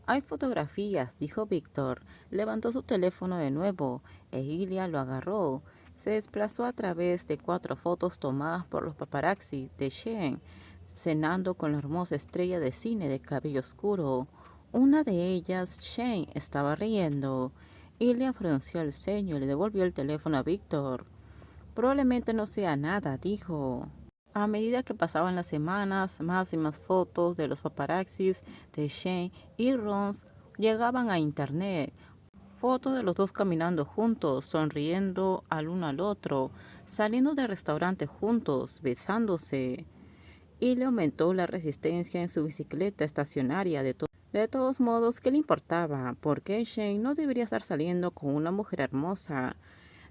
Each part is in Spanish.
Hay fotografías, dijo Víctor. Levantó su teléfono de nuevo e Ilia lo agarró. Se desplazó a través de 4 fotos tomadas por los paparazzi de Shane, cenando con la hermosa estrella de cine de cabello oscuro. Una de ellas, Shane, estaba riendo. Ilia frunció el ceño y le devolvió el teléfono a Víctor. Probablemente no sea nada, dijo. A medida que pasaban las semanas, más y más fotos de los paparazzis de Shane y Rons llegaban a internet. Fotos de los dos caminando juntos, sonriendo al uno al otro, saliendo del restaurante juntos, besándose. Y le aumentó la resistencia en su bicicleta estacionaria. De todos modos, ¿qué le importaba? Porque Shane no debería estar saliendo con una mujer hermosa.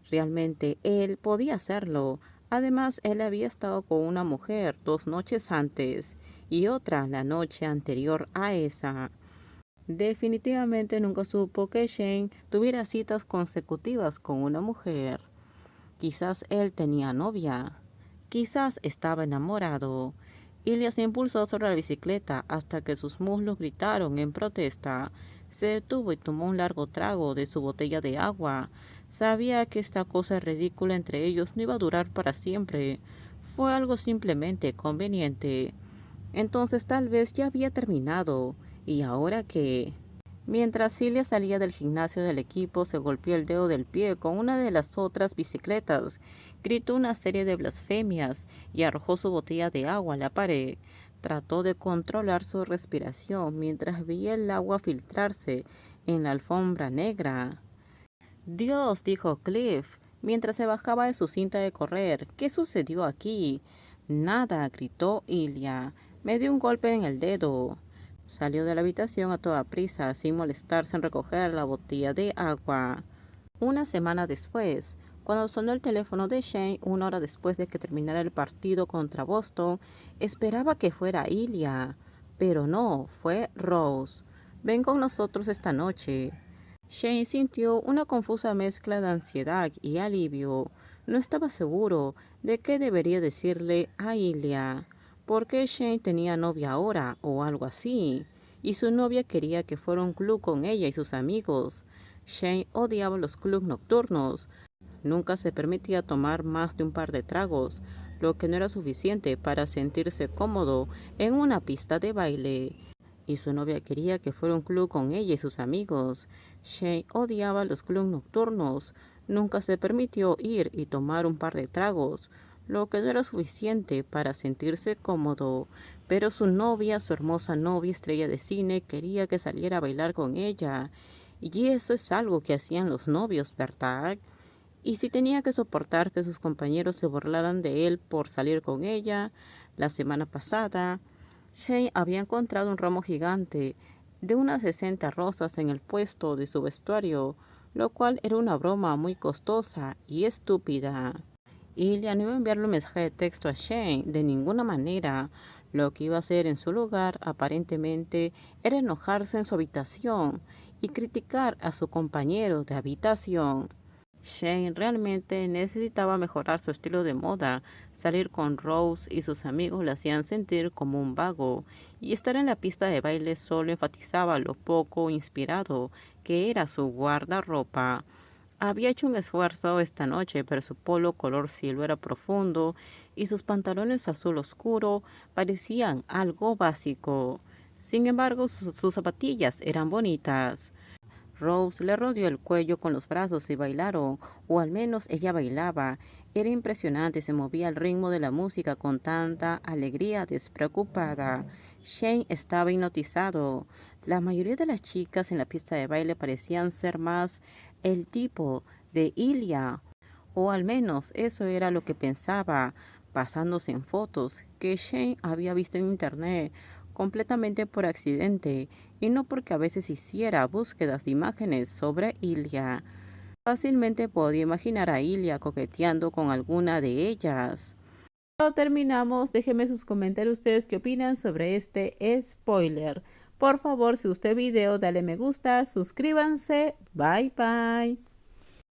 Realmente él podía hacerlo. Además, él había estado con una mujer 2 noches antes y otra la noche anterior a esa. Definitivamente nunca supo que Shane tuviera citas consecutivas con una mujer. Quizás él tenía novia. Quizás estaba enamorado. Ilya se impulsó sobre la bicicleta hasta que sus muslos gritaron en protesta. Se detuvo y tomó un largo trago de su botella de agua. Sabía que esta cosa ridícula entre ellos no iba a durar para siempre. Fue algo simplemente conveniente. Entonces tal vez ya había terminado. ¿Y ahora qué? Mientras Cilia salía del gimnasio del equipo, se golpeó el dedo del pie con una de las otras bicicletas, gritó una serie de blasfemias y arrojó su botella de agua a la pared. Trató de controlar su respiración mientras veía el agua filtrarse en la alfombra negra. Dios, dijo Cliff, mientras se bajaba de su cinta de correr. ¿Qué sucedió aquí? Nada, gritó Ilya. Me dio un golpe en el dedo. Salió de la habitación a toda prisa, sin molestarse en recoger la botella de agua. Una semana después, cuando sonó el teléfono de Shane, 1 hora después de que terminara el partido contra Boston, esperaba que fuera Ilya. Pero no, fue Rose. Ven con nosotros esta noche. Shane sintió una confusa mezcla de ansiedad y alivio. No estaba seguro de qué debería decirle a Ilya. ¿Por qué Shane tenía novia ahora o algo así? Y su novia quería que fuera a un club con ella y sus amigos. Shane odiaba los clubes nocturnos. Nunca se permitía tomar más de un par de tragos, lo que no era suficiente para sentirse cómodo en una pista de baile. Y su novia quería que fuera un club con ella y sus amigos. Shane odiaba los clubes nocturnos. Nunca se permitió ir y tomar un par de tragos, lo que no era suficiente para sentirse cómodo. Pero su novia, su hermosa novia estrella de cine, quería que saliera a bailar con ella. Y eso es algo que hacían los novios, ¿verdad? Y si tenía que soportar que sus compañeros se burlaran de él por salir con ella, la semana pasada, Shane había encontrado un ramo gigante de unas 60 rosas en el puesto de su vestuario, lo cual era una broma muy costosa y estúpida. Ilya no iba a enviarle un mensaje de texto a Shane de ninguna manera. Lo que iba a hacer en su lugar, aparentemente, era enojarse en su habitación y criticar a su compañero de habitación. Shane realmente necesitaba mejorar su estilo de moda. Salir con Rose y sus amigos le hacían sentir como un vago, y estar en la pista de baile solo enfatizaba lo poco inspirado que era su guardarropa. Había hecho un esfuerzo esta noche, pero su polo color cielo era profundo y sus pantalones azul oscuro parecían algo básico. Sin embargo, sus zapatillas eran bonitas. Rose le rodeó el cuello con los brazos y bailaron, o al menos ella bailaba. Era impresionante, se movía al ritmo de la música con tanta alegría despreocupada. Shane estaba hipnotizado. La mayoría de las chicas en la pista de baile parecían ser más el tipo de Ilya, o al menos eso era lo que pensaba, basándose en fotos que Shane había visto en internet completamente por accidente y no porque a veces hiciera búsquedas de imágenes sobre Ilya. Fácilmente podía imaginar a Ilya coqueteando con alguna de ellas. Cuando terminamos, déjenme sus comentarios ustedes qué opinan sobre este spoiler. Por favor, si gustó el video, dale me gusta, suscríbanse, bye bye.